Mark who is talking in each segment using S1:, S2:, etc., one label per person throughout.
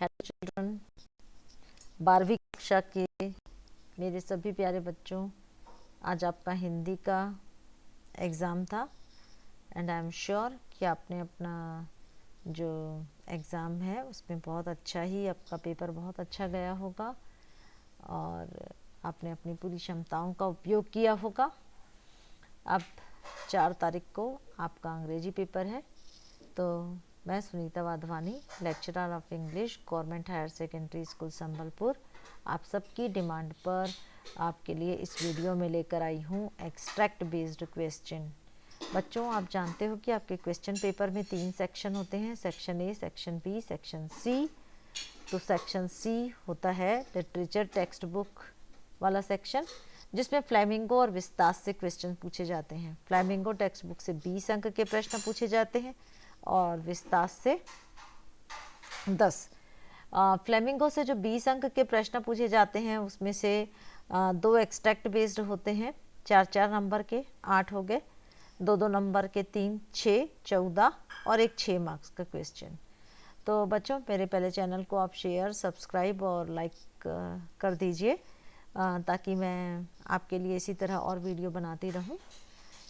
S1: Hello children, 12वीं कक्षा के मेरे सभी प्यारे बच्चों, आज आपका हिंदी का एग्ज़ाम था एंड आई एम श्योर कि आपने अपना जो एग्ज़ाम है उसमें बहुत अच्छा ही आपका पेपर बहुत अच्छा गया होगा और आपने अपनी पूरी क्षमताओं का उपयोग किया होगा। अब 4 तारीख को आपका अंग्रेजी पेपर है, तो मैं Sunita Wadhwani, lecturer of English, government higher secondary school Sambalpur, आप सबकी डिमांड पर आपके लिए इस वीडियो में लेकर आई हूँ एक्सट्रैक्ट बेस्ड क्वेश्चन। बच्चों, आप जानते हो कि आपके क्वेश्चन पेपर में 3 सेक्शन होते हैं, section A, section B, section C. तो सेक्शन सी होता है लिटरेचर टेक्स्ट बुक वाला सेक्शन, जिसमें फ्लैमिंगो और विस्तास से क्वेश्चन पूछे जाते हैं। फ्लैमिंगो टेक्स्ट बुक से 20 अंक के प्रश्न पूछे जाते हैं और विस्तास से 10। फ्लेमिंगो से जो 20 अंक के प्रश्न पूछे जाते हैं उसमें से 2 एक्सट्रैक्ट बेस्ड होते हैं, 4-4 नंबर के, 8 हो गए, 2-2 नंबर के 3, 6, 14 और एक 6 मार्क्स का क्वेश्चन। तो बच्चों, मेरे पहले चैनल को आप शेयर, सब्सक्राइब और लाइक कर दीजिए ताकि मैं आपके लिए इसी तरह और वीडियो बनाती रहूं।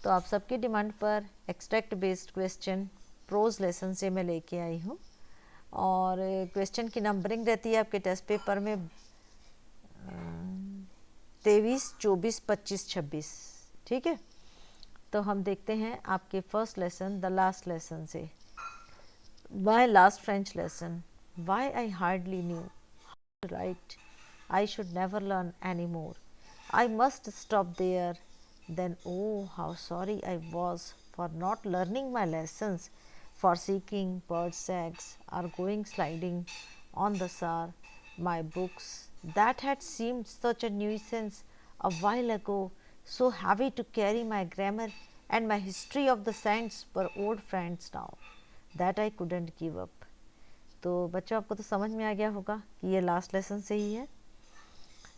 S1: तो आप सबकी डिमांड पर extract based question prose lesson से मैं लेके आई हूँ और क्वेश्चन की नंबरिंग रहती है आपके टेस्ट पेपर में 23, 24, 25, 26। ठीक है, तो हम देखते हैं आपके first lesson the last lesson से। My last French lesson, why I hardly knew right, I should never learn anymore. I must stop there. Then, oh, how sorry I was for not learning my lessons, for seeking birds' eggs, or going sliding on the Sar. My books, that had seemed such a nuisance a while ago, so heavy to carry, my grammar and my history of the saints were old friends now, that I couldn't give up. तो बच्चों, आपको तो समझ में आ गया होगा कि ये लास्ट लेसन से ही है।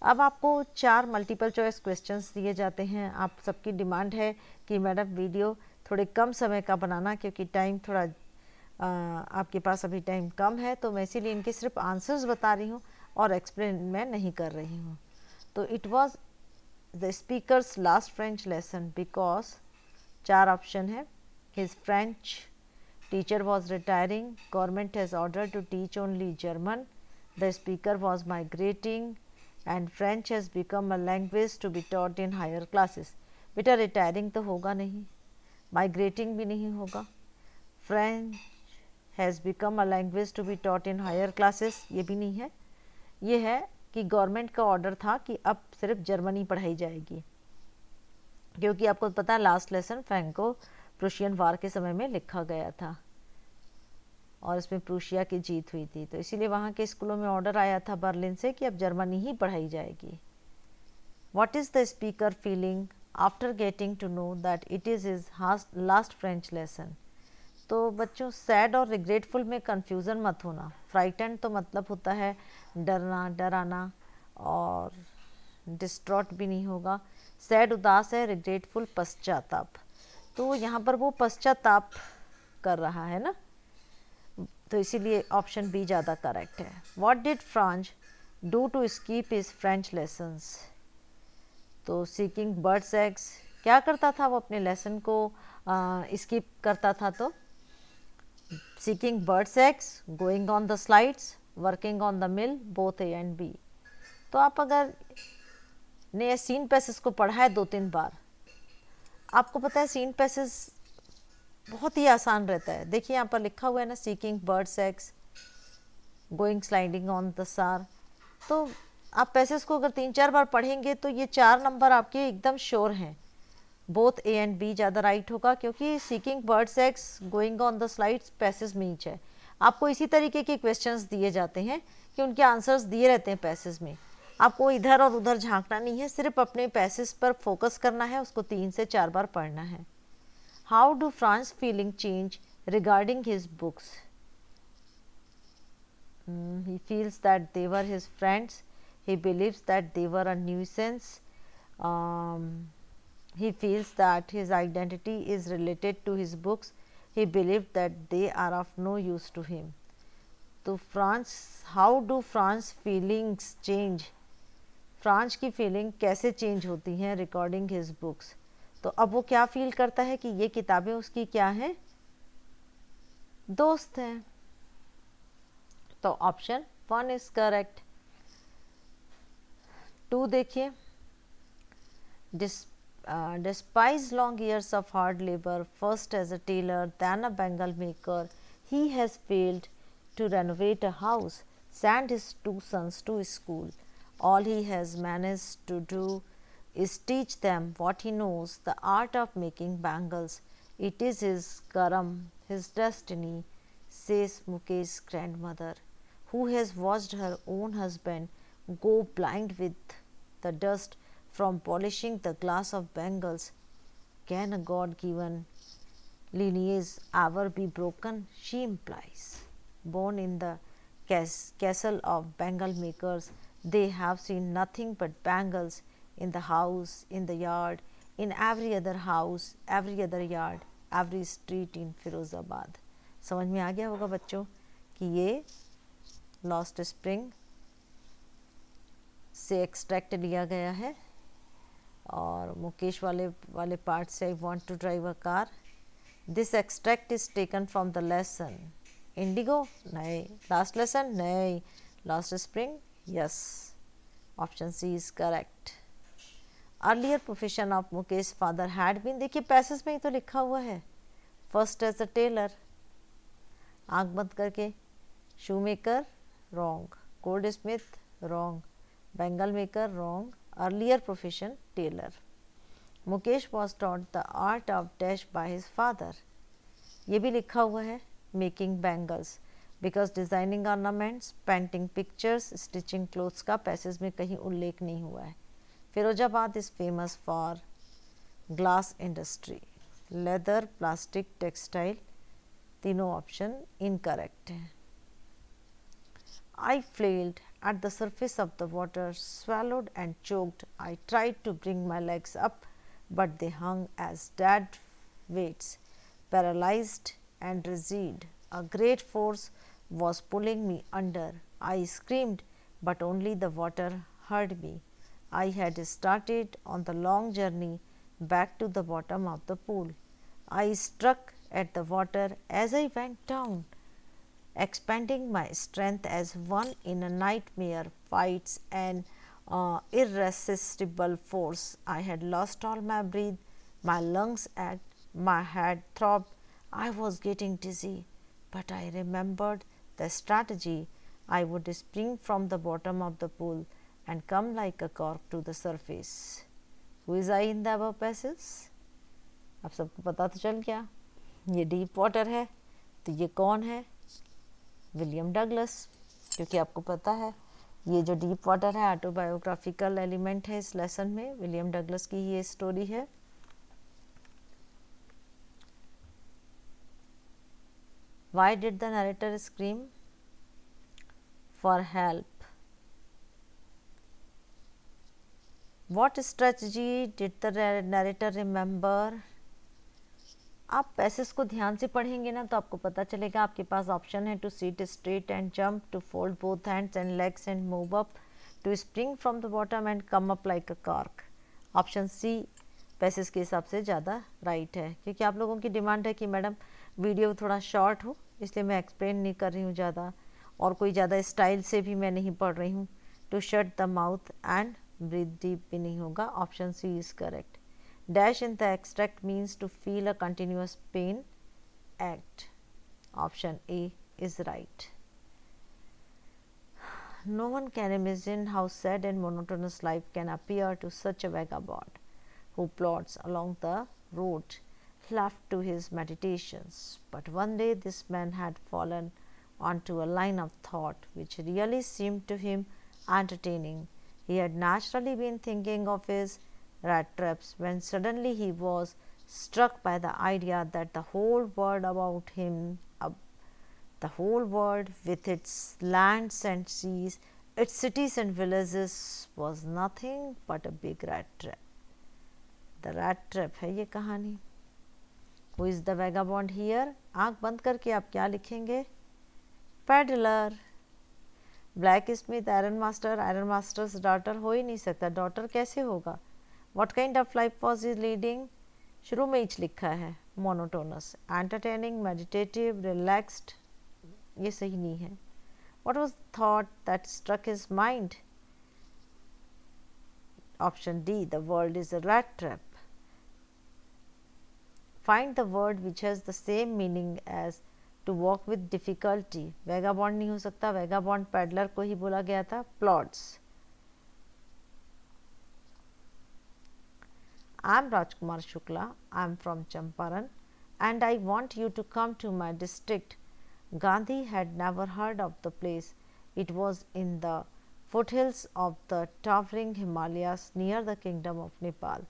S1: अब आपको 4 मल्टीपल चॉइस क्वेश्चंस दिए जाते हैं। आप सबकी डिमांड है कि मैडम वीडियो थोड़े कम समय का बनाना, क्योंकि टाइम थोड़ा आपके पास अभी टाइम कम है, तो मैं इसीलिए इनके सिर्फ आंसर्स बता रही हूँ और एक्सप्लेन मैं नहीं कर रही हूँ। तो it was the speaker's last French lesson because 4 option है। His French teacher was retiring, government has order to teach only German, the speaker was migrating and French has become a language to be taught in higher classes. बेटा, retiring तो होगा नहीं, migrating भी नहीं होगा, French has become a language to be taught in higher classes ये भी नहीं है। ये है कि गवर्नमेंट का ऑर्डर था कि अब सिर्फ जर्मनी पढ़ाई जाएगी, क्योंकि आपको पता है लास्ट लेसन फ्रैंको प्रूशियन वार के समय में लिखा गया था और इसमें प्रूशिया की जीत हुई थी, तो इसीलिए वहाँ के स्कूलों में ऑर्डर आया था बर्लिन से कि अब जर्मनी ही पढ़ाई जाएगी। What is the speaker feeling after getting to know that it is his last French lesson. तो बच्चों, सैड और रिग्रेटफुल में कन्फ्यूज़न मत होना। फ्राइटन तो मतलब होता है डरना, डराना, और डिस्ट्रॉट भी नहीं होगा। सैड उदास है, रिग्रेटफुल पश्चाताप, तो यहाँ पर वो पश्चाताप कर रहा है ना, तो इसीलिए ऑप्शन बी ज़्यादा करेक्ट है। What did Franz do to skip his French lessons. तो सीकिंग बर्ड्स एग्स, क्या करता था वो अपने लेसन को स्कीप करता था, तो seeking birds eggs, going on the slides, working on the mill, both A and B. तो आप अगर ने सीन पैसेज को पढ़ा है 2-3 बार, आपको पता है सीन पैसेज बहुत ही आसान रहता है। देखिए यहाँ पर लिखा हुआ है ना, seeking birds eggs, going sliding on the सार। तो आप पैसेज को अगर 3-4 बार पढ़ेंगे तो ये 4 नंबर आपके एकदम श्योर हैं। बोथ ए एंड बी ज़्यादा राइट होगा, क्योंकि seeking birds eggs, going on the slides passage में ईच है। आपको इसी तरीके के क्वेश्चंस दिए जाते हैं कि उनके आंसर्स दिए रहते हैं पैसेज में। आपको इधर और उधर झांकना नहीं है, सिर्फ अपने पैसेज पर फोकस करना है, उसको 3 से 4 बार पढ़ना है। How do Fran's feeling change regarding his books? He feels that they were his friends. He believes that they were a nuisance. He feels that his identity is related to his books. He believed that they are of no use to him. तो France, how do France feelings change, France की feeling कैसे change होती हैं recording his books. तो अब वो क्या feel करता है कि ये किताबें उसकी क्या हैं, दोस्त हैं। तो ऑप्शन 1 इज करेक्ट। 2 देखिए, despite long years of hard labor, first as a tailor, then a bangle maker, he has failed to renovate a house, send his 2 sons to school. All he has managed to do is teach them what he knows, the art of making bangles. It is his karam, his destiny, says Mukesh's grandmother, who has watched her own husband go blind with the dust from polishing the glass of bangles. Can a God-given lineage ever be broken? She implies. Born in the castle of bangle makers, they have seen nothing but bangles in the house, in the yard, in every other house, every other yard, every street in Firozabad. समझ में आ गया होगा बच्चों कि ये lost spring से extract लिया गया है। और मुकेश वाले पार्ट से I want to drive a car, this extract is taken from the lesson Indigo, नहीं। लास्ट लेसन, नहीं। Last spring, yes. Option C is correct. Earlier profession of Mukesh father had been, देखिए passage में ही तो लिखा हुआ है, फर्स्ट एज अ टेलर, आंख बंद करके, शू maker wrong, gold Smith wrong, bangle maker wrong, earlier profession tailor. Mukesh was taught the art of dash by his father. ये भी लिखा हुआ है making bangles, because designing ornaments, painting pictures, stitching clothes का passage में कहीं उल्लेख नहीं हुआ है। Firozabad is famous for glass industry, leather, plastic, textile, तीनों ऑप्शन इनकरेक्ट है। I flailed at the surface of the water, swallowed and choked. I tried to bring my legs up, but they hung as dead weights, paralyzed and rigid. A great force was pulling me under. I screamed, but only the water heard me. I had started on the long journey back to the bottom of the pool. I struck at the water as I went down, expanding my strength as one in a nightmare fights an irresistible force. I had lost all my breath, my lungs ached, my head throbbed, I was getting dizzy, but I remembered the strategy. I would spring from the bottom of the pool and come like a cork to the surface. Who is I in the above passage? अब सबको पता तो चल गया, ये deep water है। तो ये कौन है? विलियम डगलस, क्योंकि आपको पता है ये जो डीप वाटर है ऑटोबायोग्राफिकल एलिमेंट है इस लेसन में, विलियम डगलस की ये स्टोरी है। Why did the narrator scream for help? What strategy did the narrator remember? आप पैसेज को ध्यान से पढ़ेंगे ना तो आपको पता चलेगा। आपके पास ऑप्शन है to sit straight and jump, to fold both hands and legs and move up, to spring from the bottom and come up like a cork. Option C passage के हिसाब से ज़्यादा राइट है, क्योंकि आप लोगों की डिमांड है कि मैडम वीडियो थोड़ा शॉर्ट हो, इसलिए मैं एक्सप्लेन नहीं कर रही हूँ ज़्यादा, और कोई ज़्यादा स्टाइल से भी मैं नहीं पढ़ रही हूँ। To shut the mouth and breathe deep भी नहीं होगा। Option C is correct. Dash in the extract means to feel a continuous pain act. Option A is right. No one can imagine how sad and monotonous life can appear to such a vagabond who plods along the road, left to his meditations. But one day this man had fallen onto a line of thought which really seemed to him entertaining. He had naturally been thinking of his Rattraps when suddenly he was struck by the idea that the whole world about him, the whole world with its lands and seas, its cities and villages, was nothing but a big rat trap. The rat trap है ये कहानी। Who is the vagabond here? आँख बंद करके आप क्या लिखेंगे? peddler. Blacksmith, iron master's daughter हो ही नहीं सकता, daughter कैसे होगा? What kind of life was he leading? शुरू में ही लिखा है monotonous, entertaining, meditative, relaxed, ये सही नहीं है. What was the thought that struck his mind? Option D, the world is a rat trap. Find the word which has the same meaning as to walk with difficulty. vagabond नहीं हो सकता, vagabond peddler को ही बोला गया था. plods. I am Rajkumar Shukla. I am from Champaran and I want you to come to my district. Gandhi had never heard of the place. It was in the foothills of the towering Himalayas near the kingdom of Nepal.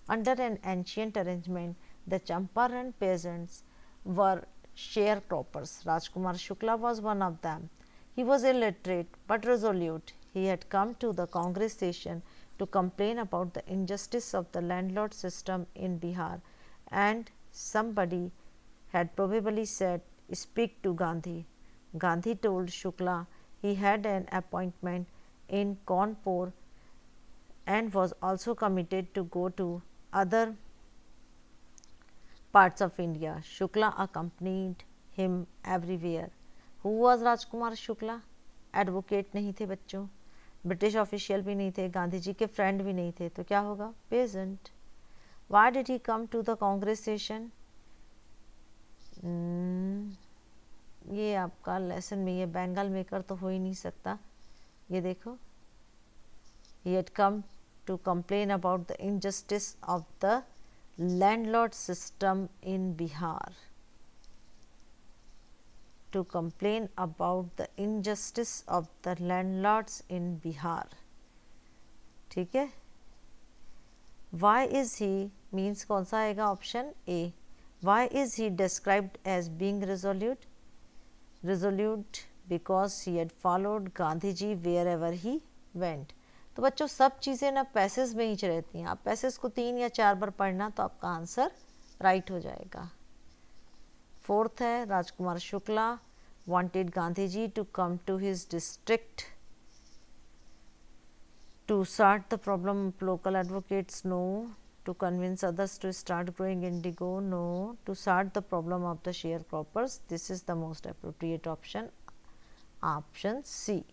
S1: Under an ancient arrangement, the Champaran peasants were sharecroppers. Rajkumar Shukla was one of them. He was illiterate but resolute. He had come to the Congress station to complain about the injustice of the landlord system in Bihar, and somebody had probably said, "Speak to Gandhi." Gandhi told Shukla he had an appointment in Kanpur and was also committed to go to other parts of India. Shukla accompanied him everywhere. Who was Rajkumar Shukla? Advocate नहीं थे बच्चों, British official भी नहीं थे, गांधी जी के friend भी नहीं थे, तो क्या होगा? Pageant. Why did he come to the Congress session? ये आपका लेसन में ये बेंगल मेकर तो हो ही नहीं सकता. ये देखो, he had come to complain about the injustice of the landlord system in Bihar. To complain about the injustice of the landlords in Bihar. ठीक है. Why is he means कौन सा आएगा? Option A. Why is he described as being resolute? Resolute because he had followed Gandhi ji wherever he went. तो बच्चों सब चीज़ें ना पैसेज में ही रहती हैं. आप पैसेज को 3 या 4 बार पढ़ना तो आपका आंसर राइट हो जाएगा. फोर्थ है, Rajkumar Shukla wanted Gandhi ji to come to his district to start the problem of local advocates. No. To convince others to start growing indigo. No. To start the problem of the sharecroppers. This is the most appropriate option. Option C.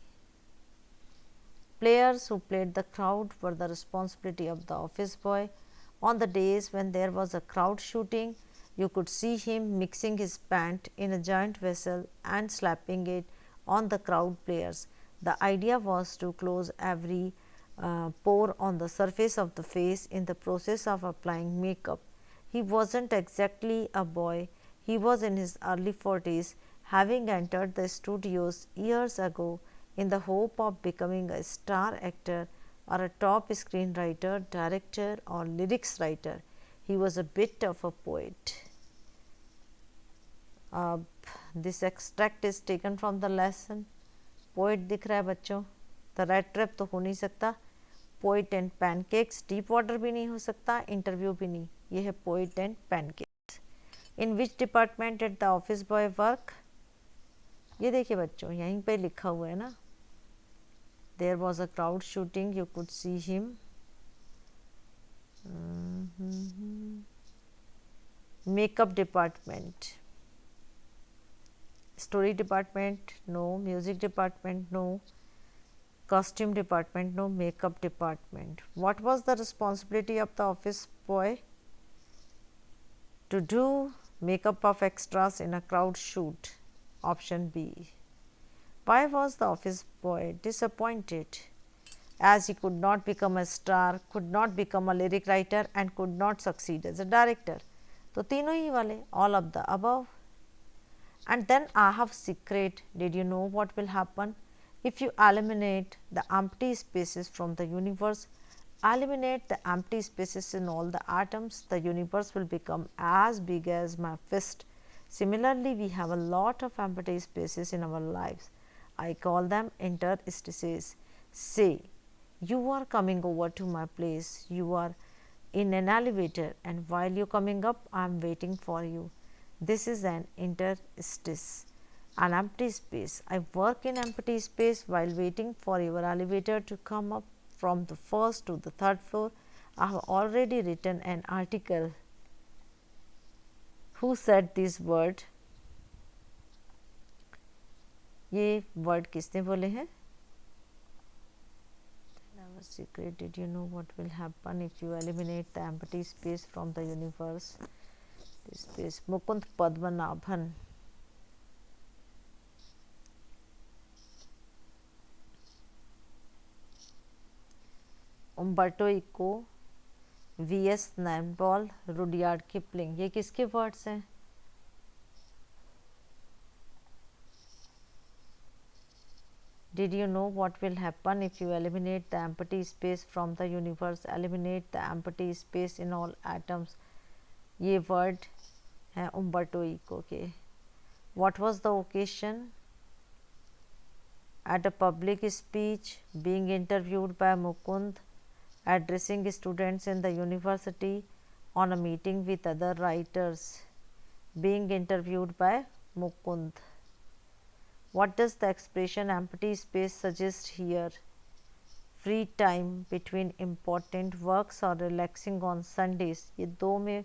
S1: Players who played the crowd were the responsibility of the office boy. On the days when there was a crowd shooting, you could see him mixing his pant in a giant vessel and slapping it on the crowd players. The idea was to close every pore on the surface of the face in the process of applying makeup. He wasn't exactly a boy. He was in his early 40s, having entered the studios years ago in the hope of becoming a star actor or a top screenwriter, director or lyrics writer. He was a bit of a poet. This extract is taken from the lesson. Poet दिख रहा है बच्चों. The Rattrap तो हो नहीं सकता. Poet and Pancakes, deep water भी नहीं हो सकता. Interview भी नहीं. ये है Poet and Pancakes. In which department did the office boy work? ये देखिए बच्चों, यहीं पे लिखा हुआ है ना. There was a crowd shooting. You could see him. Makeup department. Story department, no. Music department, no. Costume department, no. Makeup department. What was the responsibility of the office boy? To do makeup of extras in a crowd shoot. Option B. Why was the office boy disappointed? As he could not become a star, could not become a lyric writer and could not succeed as a director. तो तीनों ही वाले, all of the above. And then I have secret. Did you know what will happen? If you eliminate the empty spaces from the universe, eliminate the empty spaces in all the atoms, the universe will become as big as my fist. Similarly, we have a lot of empty spaces in our lives. I call them interstices. Say, you are coming over to my place. You are in an elevator, and while you are coming up, I am waiting for you. This is an interstice. An empty space. I work in empty space while waiting for your elevator to come up from the first to the third floor. I have already written an article. Who said this word? ये word किसने बोले हैं? Never secret. Did you know what will happen if you eliminate the empty space from the universe? This space. Mukund Padmanabhan. Umberto Eco, V S. Naipaul, Rudyard Kipling. ये किसके words हैं? Did you know what will happen if you eliminate the empty space from the universe? Eliminate the empty space in all atoms. ये word है उम्बर्टो eco के. What was the occasion? At a public speech, being interviewed by Mukund, addressing students in the university, on a meeting with other writers. Being interviewed by Mukund. What does the expression empty space suggest here? Free time between important works or relaxing on Sundays. ये दो में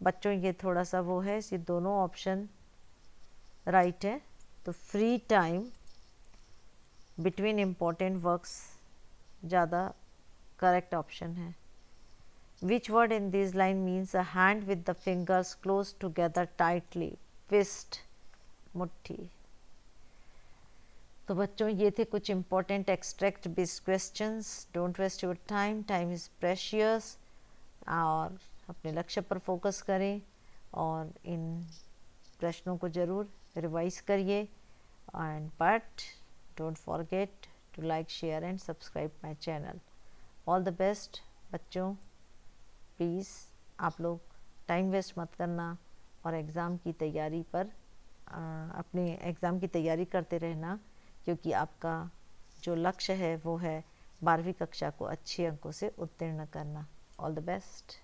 S1: बच्चों ये थोड़ा सा वो है, ये दोनों ऑप्शन राइट है. तो free time between important works ज़्यादा करेक्ट ऑप्शन है. Which word in this line means a hand with the fingers close together tightly. Fist, मुट्ठी. तो बच्चों ये थे कुछ important extract based questions. Don't waste your time, time is precious. और अपने लक्ष्य पर फोकस करें और इन प्रश्नों को ज़रूर रिवाइज करिए. And but don't forget to like, share and subscribe my channel. All the best बच्चों. प्लीज़ आप लोग टाइम वेस्ट मत करना और एग्ज़ाम की तैयारी पर अपने एग्ज़ाम की तैयारी करते रहना, क्योंकि आपका जो लक्ष्य है वो है 12वीं कक्षा को अच्छे अंकों से उत्तीर्ण करना. All the best.